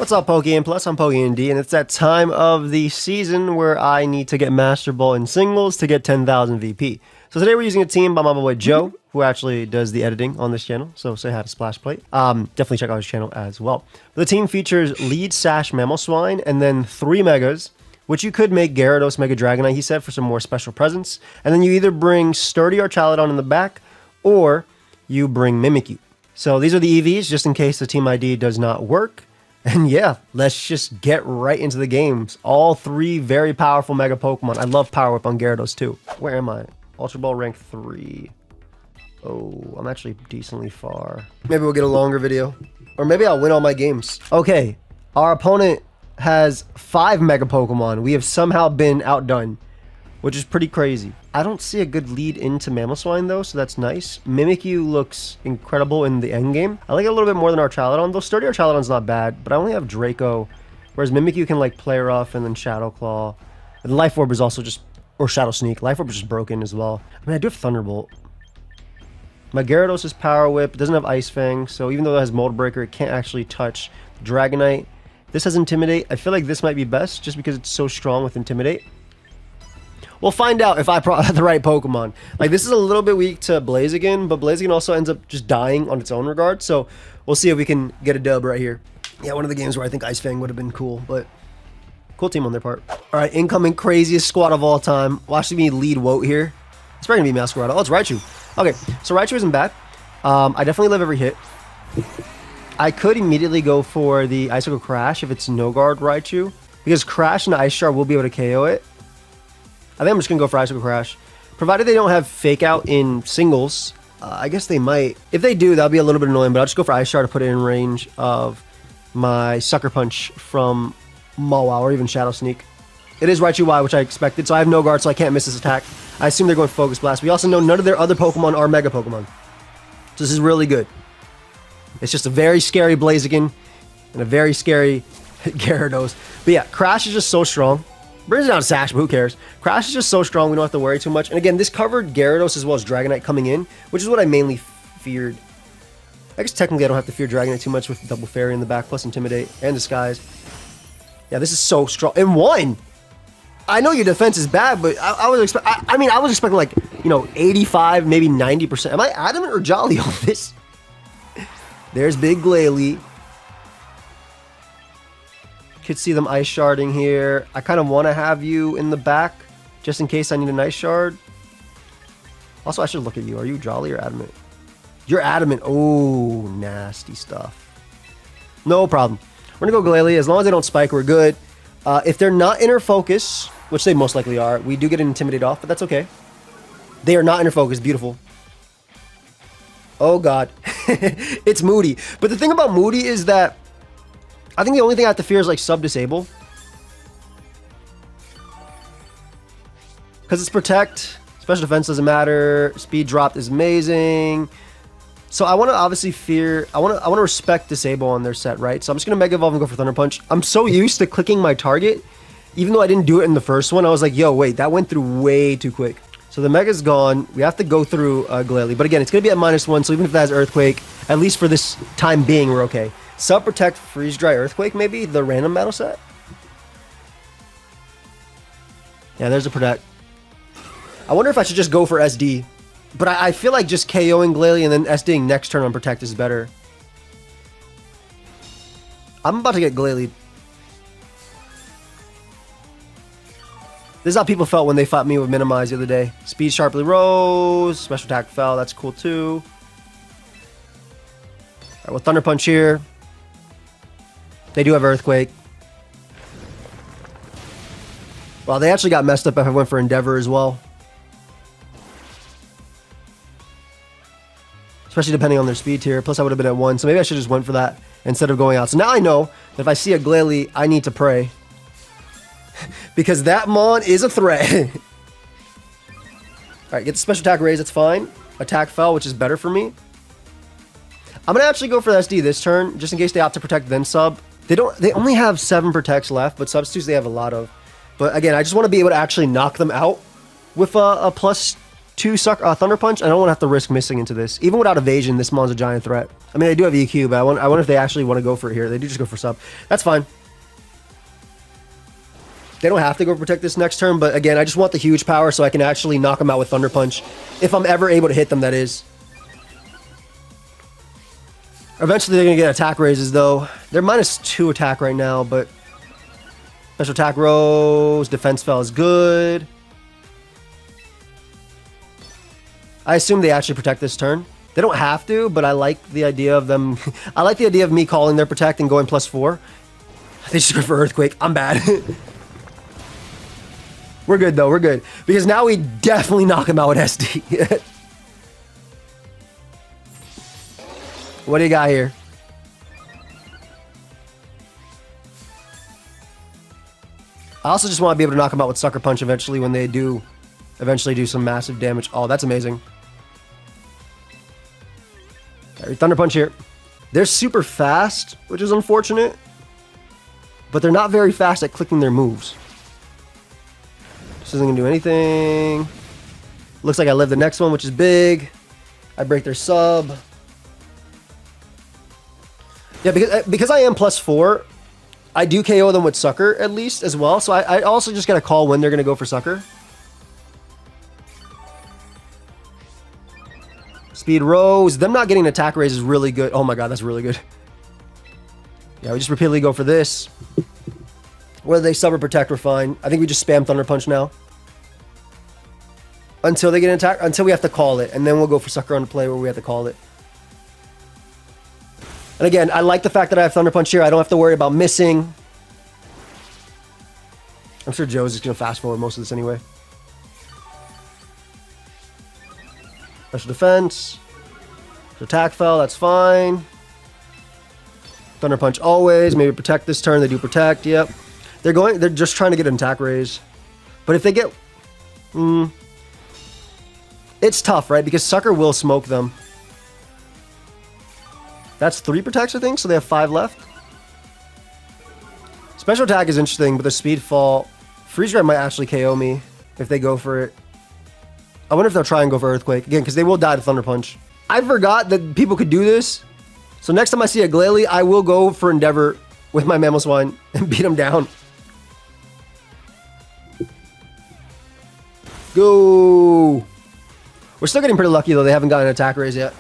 What's up, Pokeaim Plus? I'm Pokeaim D, and it's that time of the season where I need to get Masterball in singles to get 10,000 VP. So today we're using a team by my boy Joe, who actually does the editing on this channel. So say hi to SplashPlate. Definitely check out his channel as well. The team features lead Sash Mamoswine and then 3 Megas, which you could make Gyarados Mega Dragonite, he said, for some more special presence. And then you either bring Sturdy Archaludon in the back, or you bring Mimikyu. So these are the EVs, just in case the team ID does not work. And yeah, let's just get right into the games. All 3 very powerful Mega Pokemon. I love Power Whip on Gyarados too. Where am I? Ultra Ball rank 3. Oh, I'm actually decently far. Maybe we'll get a longer video. Or maybe I'll win all my games. Okay, our opponent has 5 Mega Pokemon. We have somehow been outdone, which is pretty crazy. I don't see a good lead into Mamoswine though, so that's nice. Mimikyu looks incredible in the end game. I like it a little bit more than Archaludon, though Sturdy Archaludon's not bad, but I only have Draco, whereas Mimikyu can like play rough and then Shadow Claw. And Life Orb is also just, or Shadow Sneak. Life Orb is just broken as well. I mean, I do have Thunderbolt. My Gyarados is Power Whip. It doesn't have Ice Fang, so even though it has Mold Breaker, it can't actually touch Dragonite. This has Intimidate. I feel like this might be best just because it's so strong with Intimidate. We'll find out if I brought the right Pokemon. Like, this is a little bit weak to Blaziken, but Blaziken also ends up just dying on its own regard, so we'll see if we can get a dub right here. Yeah, one of the games where I think Ice Fang would have been cool, but cool team on their part. All right, incoming craziest squad of all time. Watching me lead Woat here. It's probably going to be Masquerade. Oh, it's Raichu. Okay, so Raichu isn't bad. I definitely live every hit. I could immediately go for the Icicle Crash if it's no guard Raichu, because Crash and Ice Shard will be able to KO it. I think I'm just going to go for Icicle Crash. Provided they don't have Fake Out in singles. I guess they might. If they do, that'll be a little bit annoying, but I'll just go for Ice Shard to put it in range of my Sucker Punch from Mawile or even Shadow Sneak. It is Raichu Y, which I expected, so I have no guard, so I can't miss this attack. I assume they're going Focus Blast. We also know none of their other Pokemon are Mega Pokemon. So this is really good. It's just a very scary Blaziken and a very scary Gyarados. But yeah, Crash is just so strong. Brings it down to Sash, but who cares? Crash is just so strong, we don't have to worry too much. And again, this covered Gyarados as well as Dragonite coming in, which is what I mainly feared. I guess technically I don't have to fear Dragonite too much with Double Fairy in the back, plus Intimidate and Disguise. Yeah, this is so strong. And 1! I know your defense is bad, but I was expecting like, you know, 85, maybe 90%. Am I adamant or jolly on this? There's Big Glalie. Could see them Ice Sharding here. I kind of want to have you in the back, just in case I need an Ice Shard. Also, I should look at you. Are you jolly or adamant? You're adamant. Oh, nasty stuff. No problem. We're going to go Glalie. As long as they don't spike, we're good. If they're not Inner Focus, which they most likely are, we do get an Intimidate off, but that's okay. They are not Inner Focus. Beautiful. Oh, God. It's Moody. But the thing about Moody is that I think the only thing I have to fear is like sub-disable. Because it's Protect. Special defense doesn't matter. Speed drop is amazing. So I want to obviously fear... I want to respect Disable on their set, right? So I'm just going to Mega Evolve and go for Thunder Punch. I'm so used to clicking my target. Even though I didn't do it in the first one, I was like, yo, wait, that went through way too quick. So the Mega's gone. We have to go through Glalie. But again, it's going to be at -1, so even if that has Earthquake, at least for this time being, we're okay. Sub-Protect, Freeze Dry, Earthquake, maybe? The random battle set? Yeah, there's a Protect. I wonder if I should just go for SD. But I feel like just KOing Glalie and then SDing next turn on Protect is better. I'm about to get Glalie. This is how people felt when they fought me with Minimize the other day. Speed sharply rose. Special attack fell. That's cool too. Alright, with Thunder Punch here. They do have Earthquake. Well, they actually got messed up if I went for Endeavor as well. Especially depending on their speed tier. Plus, I would have been at 1, so maybe I should just went for that instead of going out. So now I know that if I see a Glalie, I need to pray. Because that Mon is a threat. Alright, get the special attack raise, that's fine. Attack fell, which is better for me. I'm going to actually go for the SD this turn, just in case they opt to Protect then Sub. They only have 7 Protects left, but Substitutes they have a lot of. But again, I just want to be able to actually knock them out with a +2 Thunder Punch. I don't want to have to risk missing into this. Even without evasion, this Mon's a giant threat. I mean, they do have EQ, but I wonder if they actually want to go for it here. They do just go for sub. That's fine. They don't have to go protect this next turn, but again, I just want the huge power so I can actually knock them out with Thunder Punch. If I'm ever able to hit them, that is. Eventually, they're going to get attack raises, though. They're -2 attack right now, but... Special attack rose. Defense fell is good. I assume they actually protect this turn. They don't have to, but I like the idea of them... I like the idea of me calling their protect and going +4. They just go for Earthquake. I'm bad. We're good, though. We're good. Because now we definitely knock him out with SD. What do you got here? I also just want to be able to knock him out with Sucker Punch eventually when they do eventually do some massive damage. Oh, that's amazing. Thunder Punch here. They're super fast, which is unfortunate. But they're not very fast at clicking their moves. This isn't going to do anything. Looks like I live the next one, which is big. I break their sub. Yeah, because I am +4, I do KO them with Sucker, at least, as well. So I also just got to call when they're going to go for Sucker. Speed Rose. Them not getting an attack raise is really good. Oh my god, that's really good. Yeah, we just repeatedly go for this. Whether they sub or protect, we're fine. I think we just spam Thunder Punch now. Until they get an attack, until we have to call it. And then we'll go for Sucker on the play where we have to call it. And again, I like the fact that I have Thunder Punch here. I don't have to worry about missing. I'm sure Joe's just going to fast forward most of this anyway. Special defense. Attack fell, that's fine. Thunder Punch always. Maybe protect this turn. They do protect, yep. They're just trying to get an attack raise. But if they get... it's tough, right? Because Sucker will smoke them. That's 3 protects, I think, so they have 5 left. Special attack is interesting, but the speed fall... Freeze Ray might actually KO me if they go for it. I wonder if they'll try and go for Earthquake. Again, because they will die to Thunder Punch. I forgot that people could do this. So next time I see a Glalie, I will go for Endeavor with my Mamoswine and beat him down. Go! We're still getting pretty lucky, though. They haven't gotten an attack raise yet.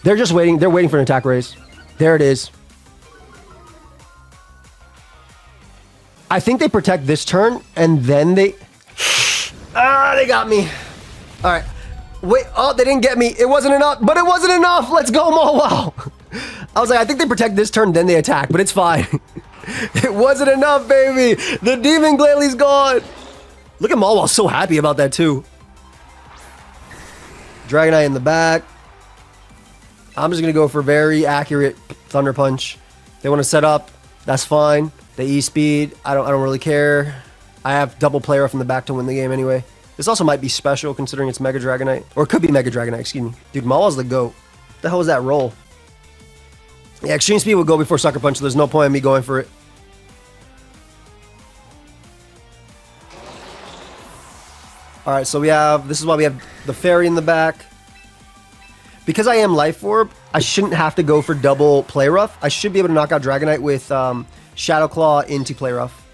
They're just waiting. They're waiting for an attack raise. There it is. I think they protect this turn, and then they... they got me. All right. Wait. Oh, they didn't get me. It wasn't enough, but it wasn't enough. Let's go, Wow. I was like, I think they protect this turn, then they attack, but it's fine. It wasn't enough, baby. The Demon Glalie's gone. Look at Malwall, so happy about that, too. Dragonite in the back. I'm just going to go for very accurate Thunder Punch. They want to set up. That's fine. They E-speed. I don't really care. I have double player from the back to win the game anyway. This also might be special considering it's Mega Dragonite. Or it could be Mega Dragonite, excuse me. Dude, Malwall's the GOAT. What the hell was that roll? Yeah, Extreme Speed will go before Sucker Punch, so there's no point in me going for it. Alright, so we have... This is why we have the Fairy in the back. Because I am Life Orb, I shouldn't have to go for double Play Rough. I should be able to knock out Dragonite with Shadow Claw into Play Rough.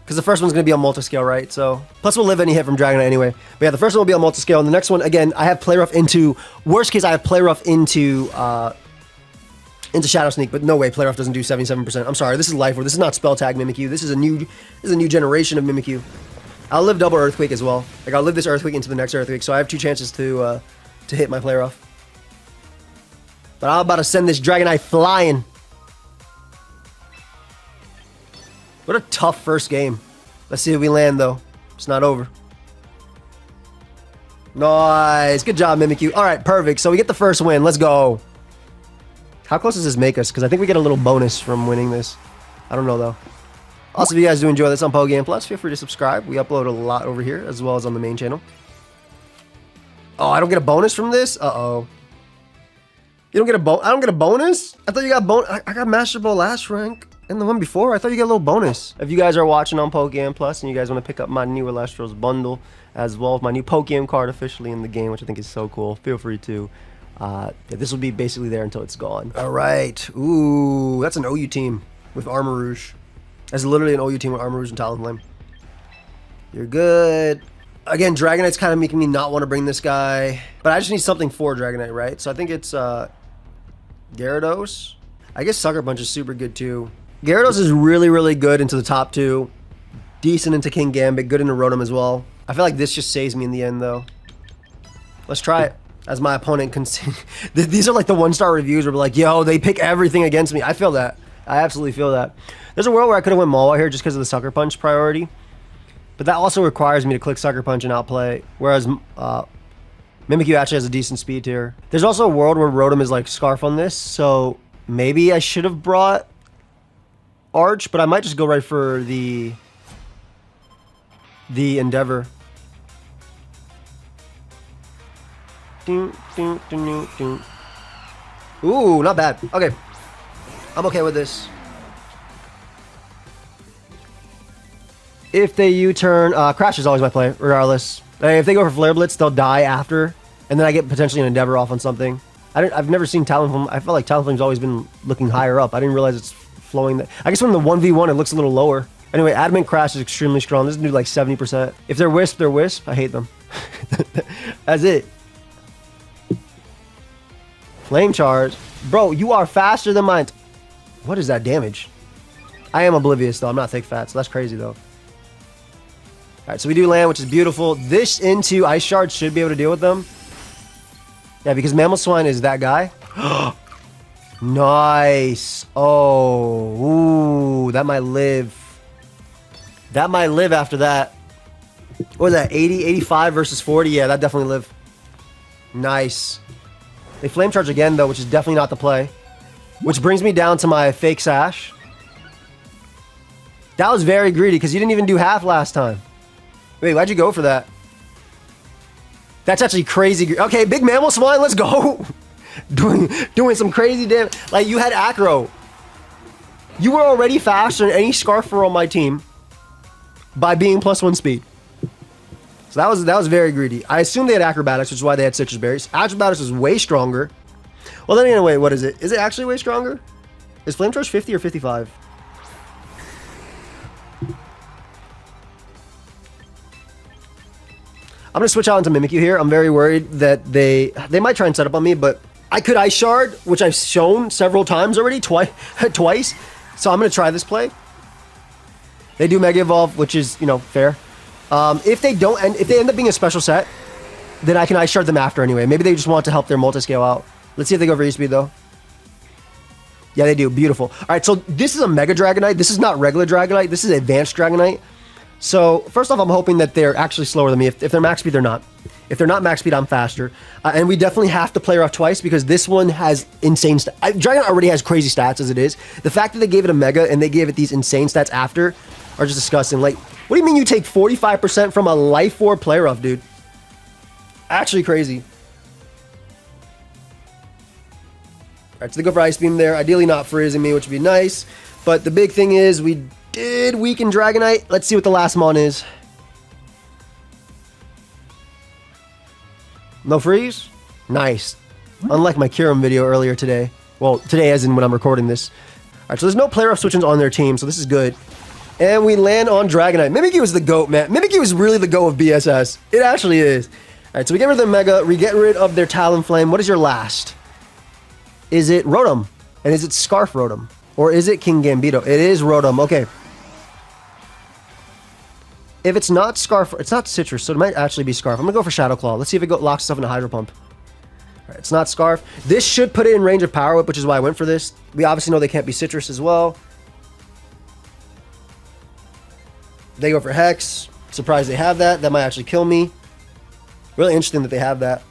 Because the first one's going to be on multiscale, right? So, plus we'll live any hit from Dragonite anyway. But yeah, the first one will be on multiscale, and the next one, again, I have Play Rough into... Worst case, I have Play Rough into Shadow Sneak, but no way, Play Rough doesn't do 77%. I'm sorry, this is Life Orb. This is not Spell Tag Mimikyu. This is a new generation of Mimikyu. I'll live double Earthquake as well. Like, I'll live this Earthquake into the next Earthquake, so I have 2 chances to hit my Play Rough. But I'm about to send this Dragonite flying. What a tough first game. Let's see if we land, though. It's not over. Nice. Good job, Mimikyu. All right, perfect. So we get the first win. Let's go. How close does this make us? Because I think we get a little bonus from winning this. I don't know, though. Also, if you guys do enjoy this on Pokeaim Plus, feel free to subscribe. We upload a lot over here, as well as on the main channel. Oh, I don't get a bonus from this? Uh-oh. You don't get a bonus? I don't get a bonus? I thought you got bonus. I got Masterball last rank. And the one before, I thought you get a little bonus. If you guys are watching on Pokeaim Plus and you guys want to pick up my new Electros bundle as well as my new Pokeaim card officially in the game, which I think is so cool, feel free to. Yeah, this will be basically there until it's gone. All right. Ooh, that's an OU team with Armor Rouge. That's literally an OU team with Armor Rouge and Talonflame. You're good. Again, Dragonite's kind of making me not want to bring this guy. But I just need something for Dragonite, right? So I think it's Gyarados. I guess Sucker Punch is super good too. Gyarados is really, really good into the top 2. Decent into King Gambit. Good into Rotom as well. I feel like this just saves me in the end though. Let's try it. As my opponent can see. These are like the 1-star reviews where we're like, yo, they pick everything against me. I feel that. I absolutely feel that. There's a world where I could have went Maul here just because of the Sucker Punch priority. But that also requires me to click Sucker Punch and outplay. Whereas Mimikyu actually has a decent speed tier. There's also a world where Rotom is like Scarf on this. So maybe I should have brought Arch. But I might just go right for the Endeavor. Ooh, not bad. Okay. I'm okay with this. If they U-turn, Crash is always my play, regardless. If they go for Flare Blitz, they'll die after. And then I get potentially an Endeavor off on something. I've never seen Talonflame. I felt like Talonflame's always been looking higher up. I didn't realize it's flowing. I guess when the 1v1, it looks a little lower. Anyway, Adamant Crash is extremely strong. This is like 70%. If they're Wisp, they're Wisp. I hate them. That's it. Flame Charge. Bro, you are faster than mine. What is that damage? I am oblivious, though. I'm not thick fat, so that's crazy, though. Alright, so we do land, which is beautiful. This into Ice Shard should be able to deal with them. Yeah, because Mamoswine is that guy. Nice. Oh, ooh, that might live. That might live after that. What was that, 80, 85 versus 40? Yeah, that definitely live. Nice. They Flame Charge again, though, which is definitely not the play. Which brings me down to my fake Sash. That was very greedy, because you didn't even do half last time. Wait, why'd you go for that? That's actually crazy. Okay, big Mamoswine, let's go. doing some crazy damage. Like, you had Acro. You were already faster than any Scarfer on my team by being +1 speed. So that was very greedy. I assume they had Acrobatics, which is why they had Citrus Berries. Acrobatics is way stronger. Well, then anyway, what is it? Is it actually way stronger? Is Flame Charge 50 or 55? I'm going to switch out into Mimikyu here. I'm very worried that they might try and set up on me, but I could Ice Shard, which I've shown several times already, twice. So I'm going to try this play. They do Mega Evolve, which is, you know, fair. If they end up being a special set, then I can Ice Shard them after anyway. Maybe they just want to help their multiscale out. Let's see if they go for E-Speed, though. Yeah, they do. Beautiful. All right, so this is a Mega Dragonite. This is not regular Dragonite. This is Advanced Dragonite. So, first off, I'm hoping that they're actually slower than me. If they're max speed, they're not. If they're not max speed, I'm faster. And we definitely have to play her off twice because this one has insane stats. Dragonite already has crazy stats as it is. The fact that they gave it a Mega and they gave it these insane stats after are just disgusting. Like, what do you mean you take 45% from a Life Orb player off, dude? Actually crazy. Alright, so they go for Ice Beam there. Ideally not freezing me, which would be nice. But the big thing is we did weaken Dragonite. Let's see what the last mon is. No freeze? Nice. Unlike my Kyurem video earlier today. Well, today as in when I'm recording this. Alright, so there's no player off switch-ins on their team, so this is good. And we land on Dragonite. Mimikyu is the GOAT, man. Mimikyu is really the GOAT of BSS. It actually is. Alright, so we get rid of their Mega. We get rid of their Talonflame. What is your last? Is it Rotom? And is it Scarf Rotom? Or is it King Gambito? It is Rotom. Okay. If it's not Scarf, it's not Citrus, so it might actually be Scarf. I'm going to go for Shadow Claw. Let's see if it locks itself in a Hydro Pump. Alright, it's not Scarf. This should put it in range of Power Whip, which is why I went for this. We obviously know they can't be Citrus as well. They go for Hex. Surprised they have that. That might actually kill me. Really interesting that they have that.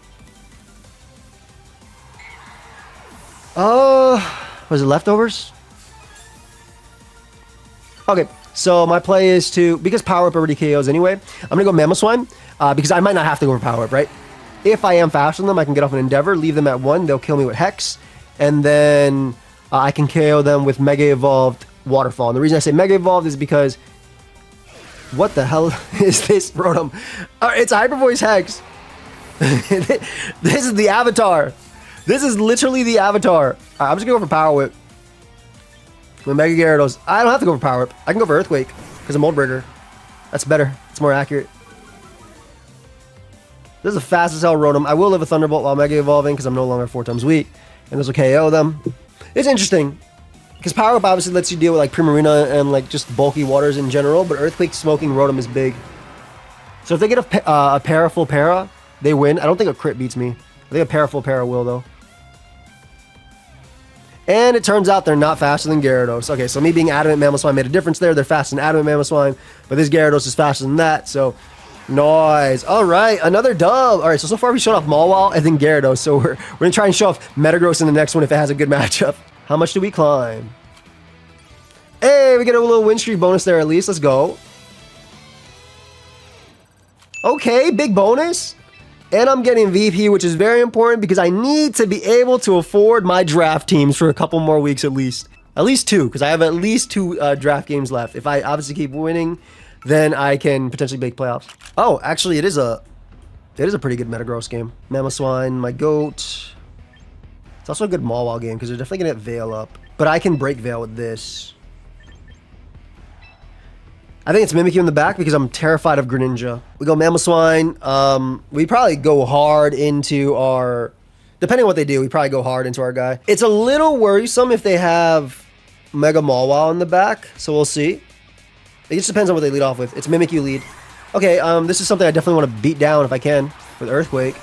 Was it Leftovers? Okay, so my play is to, because Power Up already KOs anyway, I'm going to go Mamoswine, because I might not have to go for Power Up, right? If I am faster than them, I can get off an Endeavor, leave them at 1, they'll kill me with Hex, and then I can KO them with Mega Evolved Waterfall. And the reason I say Mega Evolved is because what the hell is this Rotom? It's Hyper Voice Hex. This is the avatar. This is literally the avatar. All right, I'm just gonna go for Power Whip. With Mega Gyarados. I don't have to go for Power Whip. I can go for Earthquake because of Mold Breaker. That's better. It's more accurate. This is a fast as hell Rotom. I will live a Thunderbolt while Mega Evolving because I'm no longer 4 times weak. And this will KO them. It's interesting. Because Power Up obviously lets you deal with like Primarina and like just bulky waters in general. But Earthquake smoking Rotom is big. So if they get a Para full Para, they win. I don't think a crit beats me. I think a Para full Para will though. And it turns out they're not faster than Gyarados. Okay, so me being Adamant Mamoswine made a difference there. They're faster than Adamant Mamoswine. But this Gyarados is faster than that. So... nice. All right, another dub. All right, so far we showed off Mawile and then Gyarados. So we're going to try and show off Metagross in the next one if it has a good matchup. How much do we climb? Hey, we get a little win streak bonus there at least. Let's go. Okay, big bonus. And I'm getting VP, which is very important because I need to be able to afford my draft teams for a couple more weeks at least. At least 2, because I have at least 2 draft games left. If I obviously keep winning, then I can potentially make playoffs. Oh, actually, it is a pretty good Metagross game. Mamoswine, my goat. It's also a good Mawile game because they're definitely gonna get Veil up. But I can break Veil with this. I think it's Mimikyu in the back because I'm terrified of Greninja. We go Mamoswine. We probably go hard into our... depending on what they do, we probably go hard into our guy. It's a little worrisome if they have Mega Mawile in the back, so we'll see. It just depends on what they lead off with. It's Mimikyu lead. Okay, this is something I definitely want to beat down if I can with Earthquake.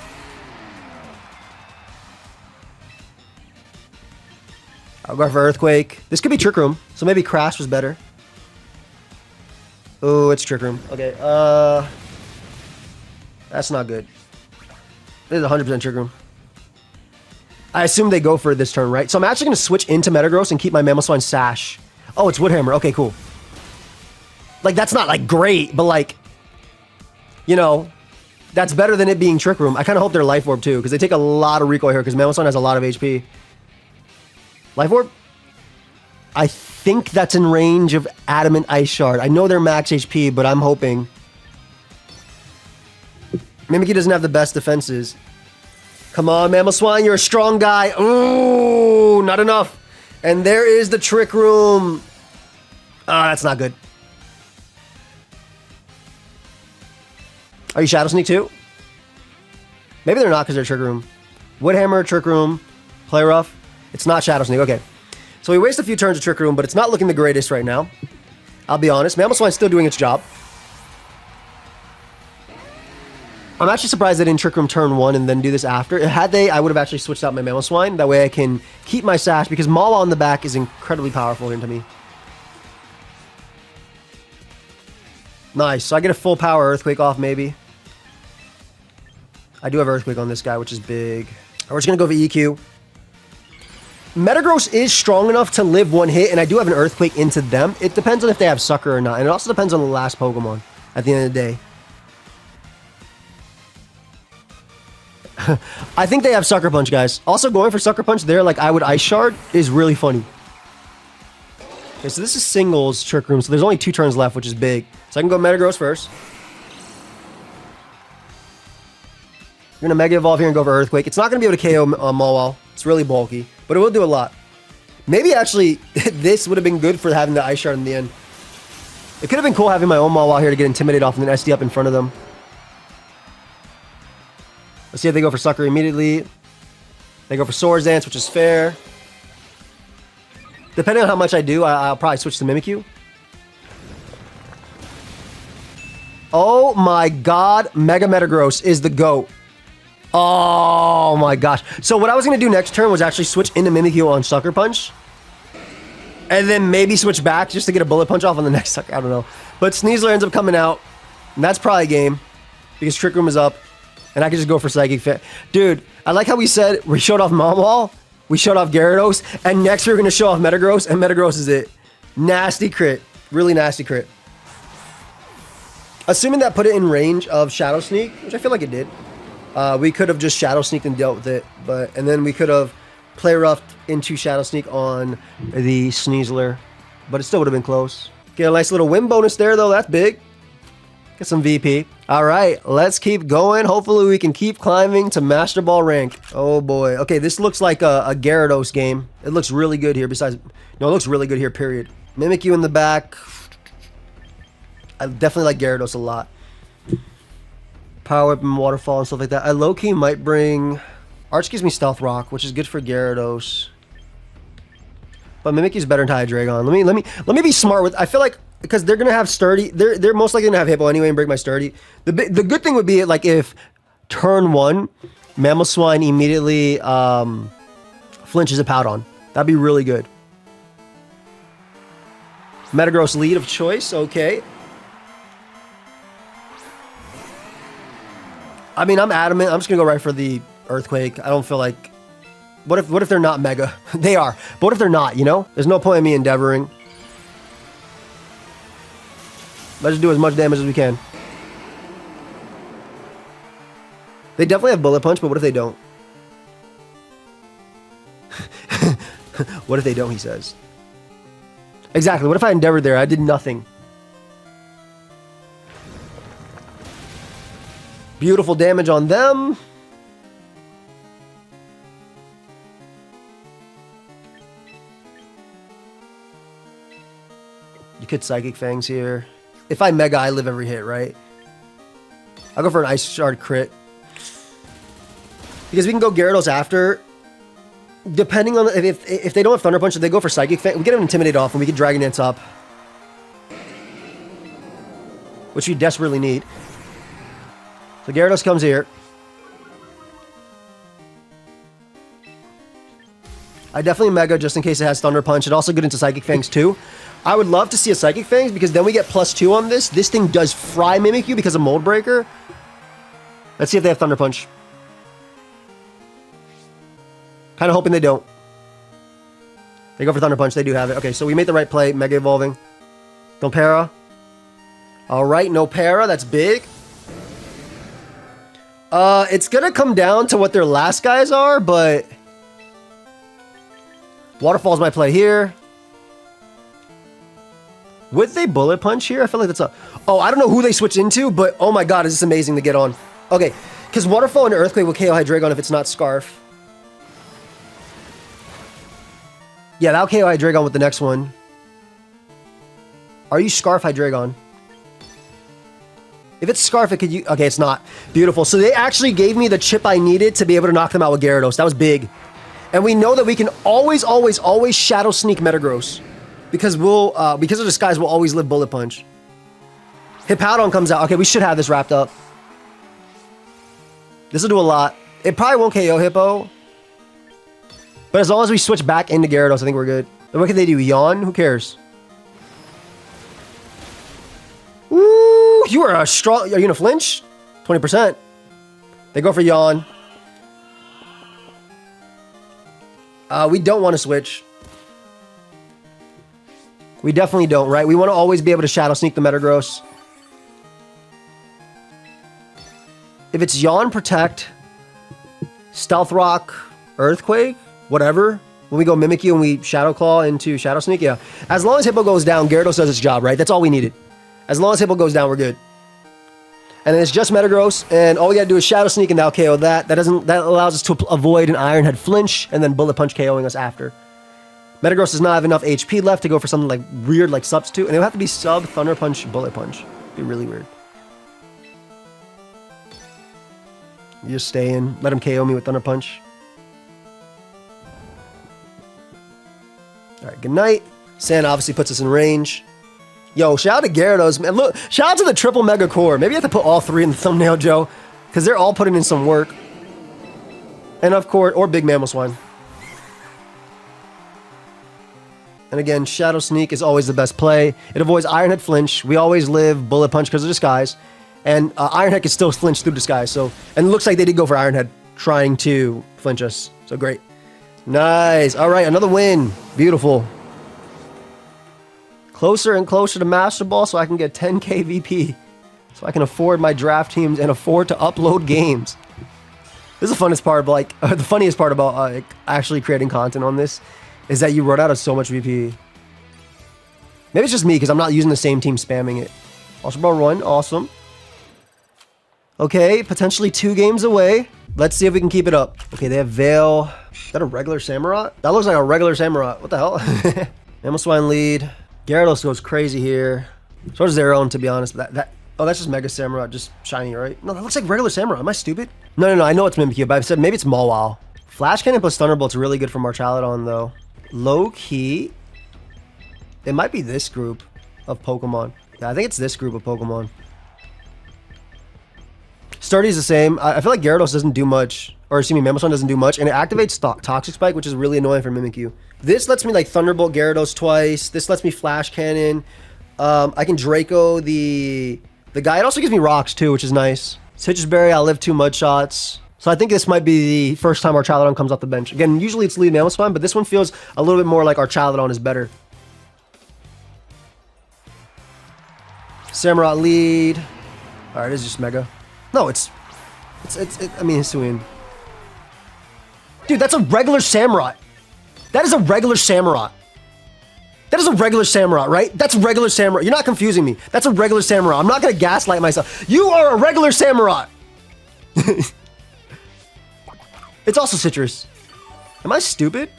I'll go for Earthquake. This could be Trick Room, so maybe Crash was better. Oh, it's Trick Room. Okay, that's not good. This is 100% Trick Room. I assume they go for it this turn, right? So I'm actually going to switch into Metagross and keep my Mamoswine Sash. Oh, it's Woodhammer. Okay, cool. Like, that's not, like, great, but, like, you know, that's better than it being Trick Room. I kind of hope they're Life Orb, too, because they take a lot of recoil here, because Mamoswine has a lot of HP. Life Orb? I think that's in range of Adamant Ice Shard. I know they're max HP, but I'm hoping. Mimikyu doesn't have the best defenses. Come on, Mamoswine, you're a strong guy. Ooh, not enough. And there is the Trick Room. Ah, that's not good. Are you Shadow Sneak too? Maybe they're not because they're Trick Room. Woodhammer, Trick Room, Play Rough. It's not Shadow Sneak. Okay. So we waste a few turns of Trick Room, but it's not looking the greatest right now. I'll be honest. Mamoswine's still doing its job. I'm actually surprised they didn't Trick Room turn 1 and then do this after. Had they, I would have actually switched out my Mamoswine. That way I can keep my Sash because Mawile on the back is incredibly powerful into me. Nice. So I get a full power Earthquake off maybe. I do have Earthquake on this guy, which is big. We're just going to go for EQ. Metagross is strong enough to live 1 hit, and I do have an Earthquake into them. It depends on if they have Sucker or not, and it also depends on the last Pokemon at the end of the day. I think they have Sucker Punch, guys. Also, going for Sucker Punch there, like I would Ice Shard, is really funny. Okay, so this is singles Trick Room, so there's only 2 turns left, which is big. So I can go Metagross first. We're going to Mega Evolve here and go for Earthquake. It's not going to be able to KO Mawile. It's really bulky, but it will do a lot. Maybe actually this would have been good for having the Ice Shard in the end. It could have been cool having my own Mawile here to get Intimidated off and then SD up in front of them. Let's see if they go for Sucker immediately. They go for Swords Dance, which is fair. Depending on how much I do, I'll probably switch to Mimikyu. Oh my god, Mega Metagross is the GOAT. Oh my gosh. So what I was going to do next turn was actually switch into Mimikyu on Sucker Punch. And then maybe switch back just to get a Bullet Punch off on the next Sucker. I don't know. But Sneasler ends up coming out. And that's probably game. Because Trick Room is up. And I can just go for Psychic Fit. Dude, I like how we said we showed off Mawile. We showed off Gyarados. And next we're going to show off Metagross. And Metagross is it. Nasty crit. Really nasty crit. Assuming that put it in range of Shadow Sneak, which I feel like it did. We could have just Shadow Sneaked and dealt with it, and then we could have Play Roughed into Shadow Sneak on the Sneasler. but it still would have been close. Get a nice little win bonus there, though. That's big. Get some VP. All right, let's keep going. Hopefully, we can keep climbing to Master Ball rank. Oh, boy. Okay, this looks like a Gyarados game. It looks really good here. Besides, no, it looks really good here, period. Mimikyu in the back. I definitely like Gyarados a lot. Power Whip and Waterfall and stuff like that. I low-key might bring... Arch gives me Stealth Rock, which is good for Gyarados. But Mimikyu's better than Hydreigon. Let me be smart with... I feel like... Because they're gonna have Sturdy. They're most likely gonna have Hippo anyway and break my Sturdy. The good thing would be like if turn 1, Mamoswine immediately flinches a Powdon. That'd be really good. Metagross lead of choice. Okay. I mean, I'm adamant. I'm just gonna go right for the Earthquake. I don't feel like... What if they're not Mega? They are. But what if they're not, you know? There's no point in me endeavoring. Let's just do as much damage as we can. They definitely have Bullet Punch, but what if they don't? What if they don't, he says. Exactly. What if I endeavored there? I did nothing. Beautiful damage on them. You could Psychic Fangs here. If I Mega, I live every hit, right? I'll go for an Ice Shard crit. Because we can go Gyarados after. Depending on... If they don't have Thunder Punch, if they go for Psychic Fang, we get an Intimidate off and we get Dragon Dance up. Which we desperately need. So Gyarados comes here. I definitely Mega just in case it has Thunder Punch. It also good into Psychic Fangs too. I would love to see a Psychic Fangs because then we get +2 on this. This thing does fry Mimikyu because of Mold Breaker. Let's see if they have Thunder Punch. Kind of hoping they don't. They go for Thunder Punch. They do have it. Okay, so we made the right play. Mega Evolving. No Para. All right, no Para. That's big. It's going to come down to what their last guys are, but... Waterfall's my play here. Would they Bullet Punch here? I feel like that's a... Oh, I don't know who they switch into, but oh my god, is this amazing to get on. Okay, because Waterfall and Earthquake will KO Hydreigon if it's not Scarf. Yeah, that'll KO Hydreigon with the next one. Are you Scarf Hydreigon? If it's Scarf, it could... Okay, it's not. Beautiful. So they actually gave me the chip I needed to be able to knock them out with Gyarados. That was big. And we know that we can always Shadow Sneak Metagross. Because because of Disguise, we'll always live Bullet Punch. Hippowdon comes out. Okay, we should have this wrapped up. This will do a lot. It probably won't KO Hippo. But as long as we switch back into Gyarados, I think we're good. Then what can they do? Yawn? Who cares? Ooh, you are a strong... Are you gonna flinch? 20%. They go for Yawn. We don't want to switch. We definitely don't, right? We want to always be able to Shadow Sneak the Metagross. If it's Yawn, Protect, Stealth Rock, Earthquake, whatever. When we go Mimikyu and we Shadow Claw into Shadow Sneak, yeah. As long as Hippo goes down, Gyarados does its job, right? That's all we needed. As long as Hippo goes down, we're good. And then it's just Metagross, and all we gotta do is Shadow Sneak and now KO that. That allows us to avoid an Iron Head flinch and then Bullet Punch KOing us after. Metagross does not have enough HP left to go for something like weird like Substitute, and it would have to be Sub, Thunder Punch, Bullet Punch. It'd be really weird. You just stay in, let him KO me with Thunder Punch. Alright, good night. Sand obviously puts us in range. Yo, shout out to Gyarados, man. Look, shout out to the triple Mega Core. Maybe you have to put all 3 in the thumbnail, Joe, because they're all putting in some work. And of course, or Big Mamoswine. And again, Shadow Sneak is always the best play. It avoids Iron Head flinch. We always live Bullet Punch because of Disguise. And Iron Head can still flinch through Disguise. So, and it looks like they did go for Iron Head, trying to flinch us. So great. Nice. All right, another win. Beautiful. Closer and closer to Master Ball so I can get 10k VP. So I can afford my draft teams and afford to upload games. This is the funnest part, but like, the funniest part about actually creating content on this is that you run out of so much VP. Maybe it's just me because I'm not using the same team spamming it. Ultra Ball run, awesome. Okay, potentially 2 games away. Let's see if we can keep it up. Okay, they have Veil. Is that a regular Samurott? That looks like a regular Samurott. What the hell? Mamoswine lead. Gyarados goes crazy here. So does their own, to be honest. But oh, that's just Mega Samurott, just shiny, right? No, that looks like regular Samurott. Am I stupid? No, I know it's Mimikyu, but I said maybe it's Mawile. Flash Cannon plus Thunderbolt's really good from Archaludon, though. Low key, it might be this group of Pokemon. Yeah, I think it's this group of Pokemon. Sturdy's the same. I feel like Gyarados doesn't do much, or excuse me, Mamoswine doesn't do much, and it activates Toxic Spike, which is really annoying for Mimikyu. This lets me like Thunderbolt Gyarados twice. This lets me Flash Cannon. I can Draco the guy. It also gives me rocks too, which is nice. Citrus Berry, I'll live 2 Mud Shots. So I think this might be the first time Archaludon comes off the bench. Again, usually it's lead Mamoswine, but this one feels a little bit more like Archaludon is better. Samurott lead. All right, it's just Mega. No, I mean, Hisuian. Dude, that's a regular Samurott. That is a regular Samurott. That is a regular Samurott, right? That's a regular Samurott. You're not confusing me. That's a regular Samurott. I'm not going to gaslight myself. You are a regular Samurott. It's also citrus. Am I stupid?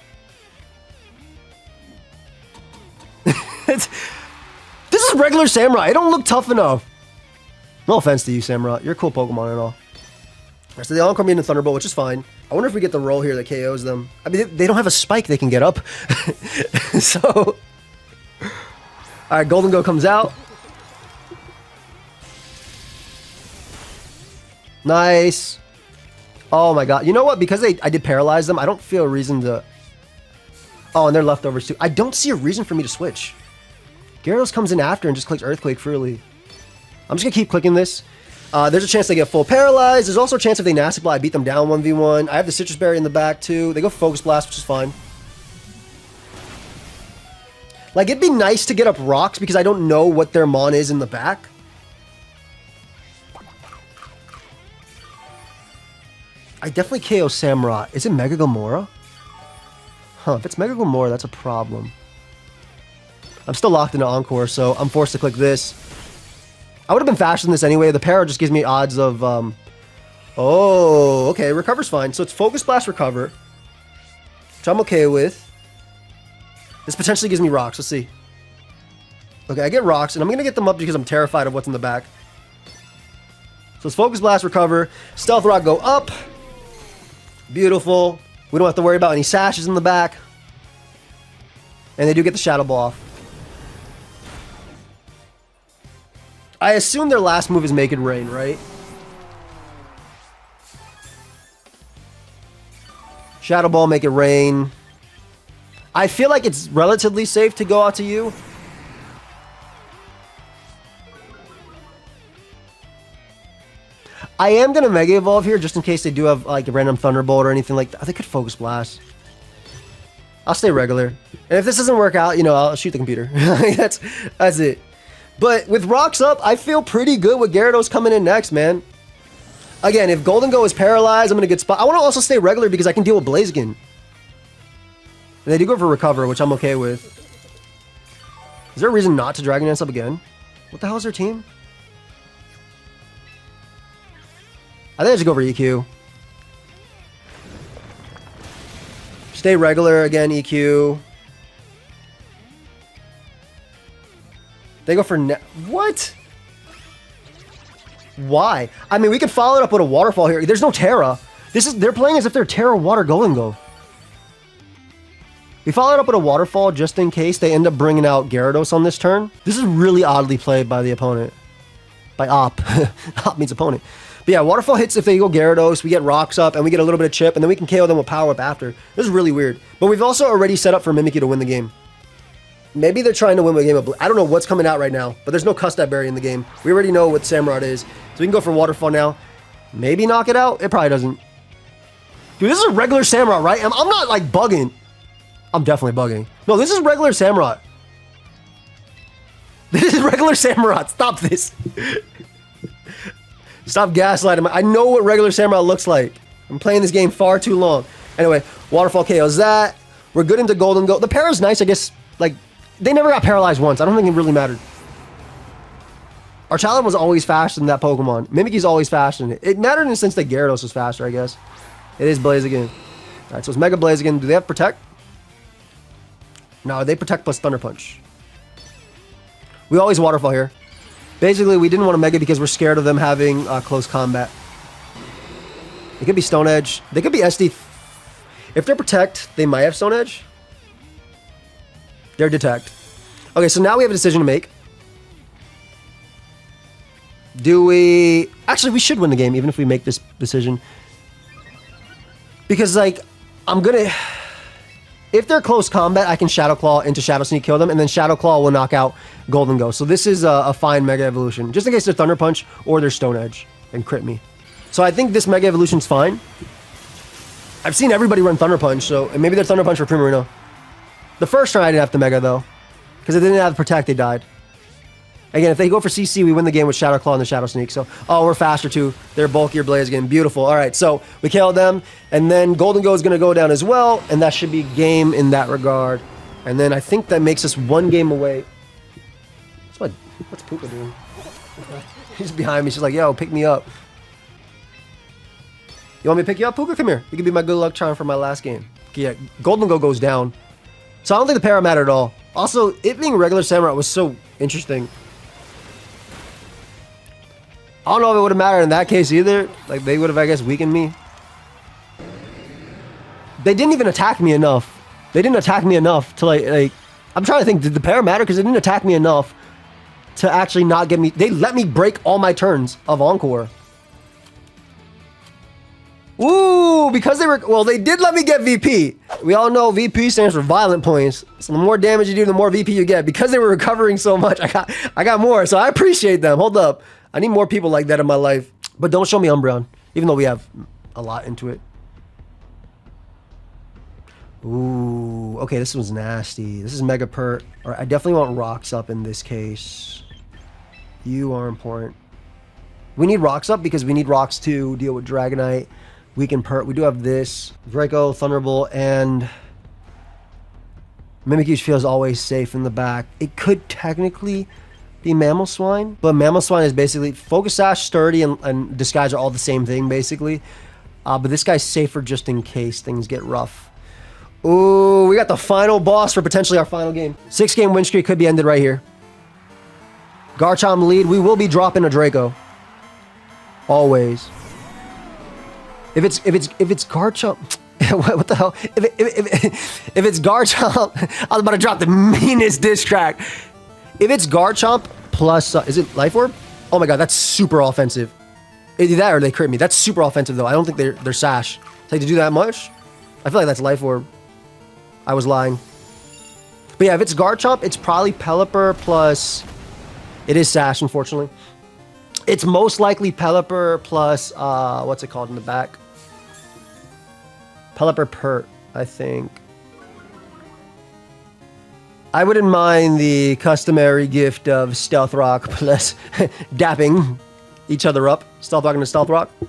This is regular Samurott. It don't look tough enough. No offense to you, Samurott. You're a cool Pokemon and all. Alright, so they all come in Thunderbolt, which is fine. I wonder if we get the roll here that KOs them. I mean, they don't have a spike they can get up. So... Alright, Golden Go comes out. Nice. Oh my god. You know what? Because I did paralyze them, I don't feel a reason to... Oh, and they're leftovers too. I don't see a reason for me to switch. Gyarados comes in after and just clicks Earthquake freely. I'm just going to keep clicking this. There's a chance they get full paralyzed. There's also a chance if they Nasty Ball, I beat them down 1v1. I have the Citrus Berry in the back too. They go Focus Blast, which is fine. Like, it'd be nice to get up rocks because I don't know what their Mon is in the back. I definitely KO Samurott. Is it Mega Gamora? Huh, if it's Mega Gamora, that's a problem. I'm still locked into Encore, so I'm forced to click this. I would have been faster than this anyway. The Para just gives me odds of... Oh, okay, Recover's fine. So it's Focus Blast, Recover, which I'm okay with. This potentially gives me rocks. Let's see. Okay, I get rocks, and I'm going to get them up because I'm terrified of what's in the back. So it's Focus Blast, Recover. Stealth Rock, go up. Beautiful. We don't have to worry about any sashes in the back. And they do get the Shadow Ball off. I assume their last move is Make It Rain, right? Shadow Ball, Make It Rain. I feel like it's relatively safe to go out to you. I am going to Mega Evolve here just in case they do have like a random Thunderbolt or anything like that. They could Focus Blast. I'll stay regular. And if this doesn't work out, you know, I'll shoot the computer. that's it. But with rocks up, I feel pretty good with Gyarados coming in next, man. Again, if Golden Go is paralyzed, I'm going to get spot. I want to also stay regular because I can deal with Blaziken. And they do go for Recover, which I'm okay with. Is there a reason not to Dragon Dance up again? What the hell is their team? I think I should go for EQ. Stay regular again, EQ. They go for what? Why? I mean, we could follow it up with a Waterfall here. There's no Terra. They're playing as if they're Terra, Water, Golden Go. We followed up with a Waterfall just in case they end up bringing out Gyarados on this turn. This is really oddly played by the opponent. By Op. Op means opponent. But yeah, Waterfall hits if they go Gyarados, we get rocks up, and we get a little bit of chip, and then we can KO them with Power Up after. This is really weird. But we've also already set up for Mimikyu to win the game. Maybe they're trying to win the game of Blue. I don't know what's coming out right now, but there's no Custap Berry in the game. We already know what Samurott is. So we can go for Waterfall now. Maybe knock it out? It probably doesn't. Dude, this is a regular Samurott, right? I'm not, like, bugging. I'm definitely bugging. No, this is regular Samurott. This is regular Samurott. Stop this. Stop gaslighting me. I know what regular Samurott looks like. I'm playing this game far too long. Anyway, Waterfall KOs that. We're good into Golden Go. The Para's nice, I guess. Like, they never got paralyzed once. I don't think it really mattered. Archaludon was always faster than that Pokemon. Mimikyu's always faster than it. It mattered in the sense that Gyarados was faster, I guess. It is Blaziken. Alright, so it's Mega Blaziken. Do they have Protect? No, they Protect plus Thunder Punch. We always Waterfall here. Basically, we didn't want to Mega because we're scared of them having close combat. It could be Stone Edge. They could be SD. If they're Protect, they might have Stone Edge. They're Detect. Okay, so now we have a decision to make. Do we... Actually, we should win the game, even if we make this decision. Because, like, I'm gonna... If they're close combat, I can Shadow Claw into Shadow Sneak, kill them, and then Shadow Claw will knock out Golden Ghost. So this is a fine Mega Evolution. Just in case they're Thunder Punch or they're Stone Edge and crit me. So I think this Mega Evolution's fine. I've seen everybody run Thunder Punch, so... And maybe they're Thunder Punch for Primarina. The first turn I didn't have to Mega, though. Because they didn't have to Protect, they died. Again, if they go for CC, we win the game with Shadow Claw and the Shadow Sneak. So, oh, we're faster too. They're bulkier Blaziken. Beautiful. All right, so we killed them. And then Golden Go is going to go down as well. And that should be game in that regard. And then I think that makes us one game away. What's Puka doing? She's behind me. She's like, yo, pick me up. You want me to pick you up, Puka? Come here. You can be my good luck charm for my last game. Yeah, Golden Go goes down. So I don't think the para mattered at all. Also, it being regular Samurai was so interesting. I don't know if it would have mattered in that case either. Like, they would have, I guess, weakened me. They didn't even attack me enough. They didn't attack me enough to, like I'm trying to think, did the pair matter? Because they didn't attack me enough to actually not get me... They let me break all my turns of Encore. Ooh, because they were... Well, they did let me get VP. We all know VP stands for Violent Points. So the more damage you do, the more VP you get. Because they were recovering so much, I got more. So I appreciate them. Hold up. I need more people like that in my life. But don't show me Umbreon, even though we have a lot into it. Ooh, okay, this one's nasty. This is Mega Pert. All right, I definitely want Rocks Up in this case. You are important. We need Rocks Up because we need Rocks to deal with Dragonite. Weaken Pert. We do have this. Draco, Thunderbolt, and... Mimikyu feels always safe in the back. It could technically... be Mamoswine, but Mamoswine is basically Focus Sash, Sturdy, and Disguise are all the same thing basically. But this guy's safer just in case things get rough. Ooh, we got the final boss for potentially our final game. 6-game win streak could be ended right here. Garchomp lead. We will be dropping a Draco. Always. If it's Garchomp. What the hell? If it's Garchomp, I was about to drop the meanest diss track. If it's Garchomp plus... is it Life Orb? Oh my god, that's super offensive. Either that or they crit me. That's super offensive though. I don't think they're Sash. Like to do that much? I feel like that's Life Orb. I was lying. But yeah, if it's Garchomp, it's probably Pelipper plus... It is Sash, unfortunately. It's most likely Pelipper plus... what's it called in the back? Pelipper Pert, I think. I wouldn't mind the customary gift of Stealth Rock plus dapping each other up. Stealth Rock into Stealth Rock. I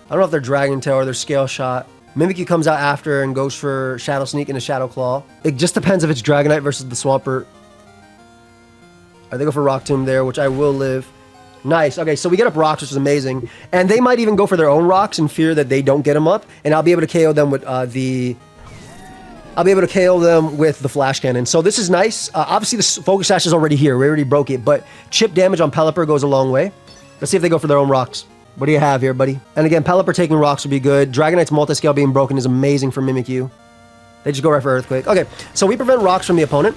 don't know if they're Dragon Tail or they're Scale Shot. Mimikyu comes out after and goes for Shadow Sneak and a Shadow Claw. It just depends if it's Dragonite versus the Swampert. They go for Rock Tomb there, which I will live. Nice. Okay, so we get up rocks, which is amazing. And they might even go for their own rocks in fear that they don't get them up. And I'll be able to KO them with the... I'll be able to KO them with the Flash Cannon. So this is nice. Obviously, the Focus Sash is already here. We already broke it. But chip damage on Pelipper goes a long way. Let's see if they go for their own rocks. What do you have here, buddy? And again, Pelipper taking rocks would be good. Dragonite's Multiscale being broken is amazing for Mimikyu. They just go right for Earthquake. Okay, so we prevent rocks from the opponent.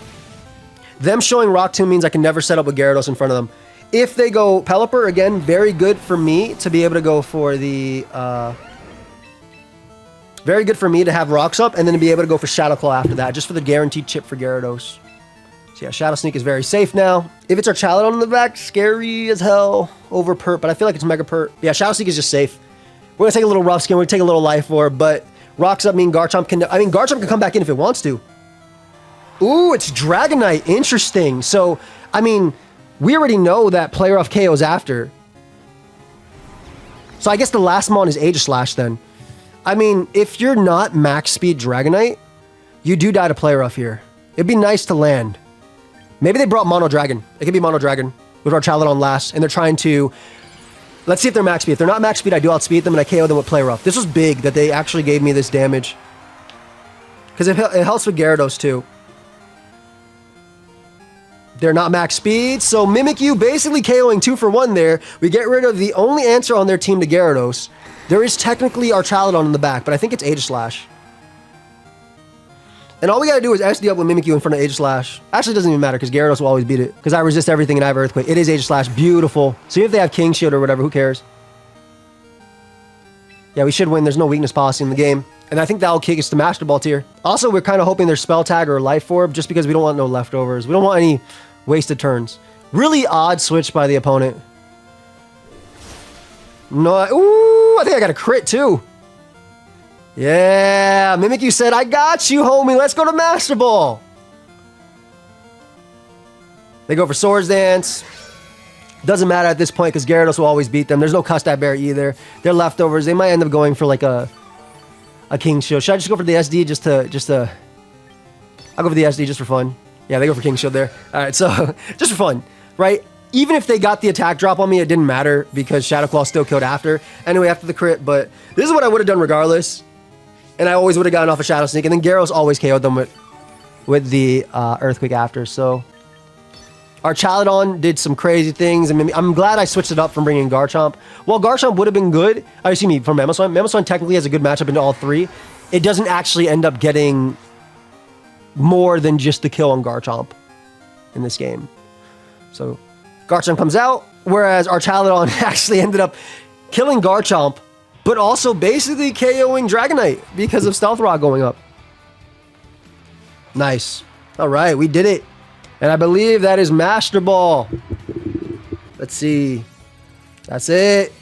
Them showing Rock Tomb means I can never set up a Gyarados in front of them. If they go Pelipper, again, very good for me to be able to go for the... very good for me to have Rocks Up and then to be able to go for Shadow Claw after that, just for the guaranteed chip for Gyarados. So yeah, Shadow Sneak is very safe now. If it's Archaludon in the back, scary as hell over Pert, but I feel like it's Mega Pert. Yeah, Shadow Sneak is just safe. We're going to take a little Rough Skin, we're going to take a little Life Orb, but Rocks Up mean Garchomp can... I mean, Garchomp can come back in if it wants to. Ooh, it's Dragonite. Interesting. So, I mean, we already know that Player Off KO's after. So I guess the last mon is Aegislash then. I mean, if you're not max speed Dragonite, you do die to Player Off here. It'd be nice to land. Maybe they brought Mono Dragon. It could be Mono Dragon with Archaludon last, and they're trying to... Let's see if they're max speed. If they're not max speed, I do outspeed them, and I KO them with Play Rough. This was big that they actually gave me this damage. Because it helps with Gyarados, too. They're not max speed, so Mimikyu basically KOing 2 for 1 there. We get rid of the only answer on their team to Gyarados. There is technically Archaludon in the back, but I think it's Aegislash. And all we gotta do is SD up with Mimikyu in front of Aegislash. Actually, it doesn't even matter, because Gyarados will always beat it. Because I resist everything and I have Earthquake. It is Aegislash. Beautiful. So even if they have King Shield or whatever, who cares? Yeah, we should win. There's no weakness policy in the game. And I think that'll kick us to Master Ball tier. Also, we're kind of hoping there's Spell Tag or Life Orb, just because we don't want no leftovers. We don't want any wasted turns. Really odd switch by the opponent. No, ooh, I think I got a crit too. Yeah, Mimikyu said, I got you, homie. Let's go to Master Ball. They go for Swords Dance. Doesn't matter at this point because Gyarados will always beat them. There's no Custap Bear either. They're leftovers. They might end up going for like a King Shield. Should I just go for the SD just to... I'll go for the SD just for fun. Yeah, they go for King Shield there. All right, so just for fun, right? Even if they got the attack drop on me, it didn't matter because Shadow Claw still killed after. Anyway, after the crit, but this is what I would have done regardless. And I always would have gotten off a Shadow Sneak. And then Gyarados always KO'd them with the Earthquake after. So Archaludon did some crazy things. I mean, I'm glad I switched it up from bringing Garchomp. Well, Garchomp would have been good. Oh, excuse me, from Mamoswine. Mamoswine technically has a good matchup into all three. It doesn't actually end up getting more than just the kill on Garchomp in this game. So Garchomp comes out, whereas Archaludon actually ended up killing Garchomp, but also basically KOing Dragonite because of Stealth Rock going up. Nice. All right, we did it. And I believe that is Master Ball. Let's see. That's it.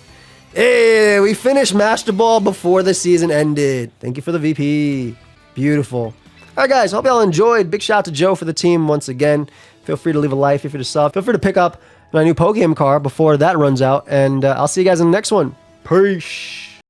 Hey, we finished Master Ball before the season ended. Thank you for the VP. Beautiful. All right, guys, hope y'all enjoyed. Big shout out to Joe for the team once again. Feel free to leave a like, feel free to sub. Feel free to pick up my new Pokeaim car before that runs out. And I'll see you guys in the next one. Peace.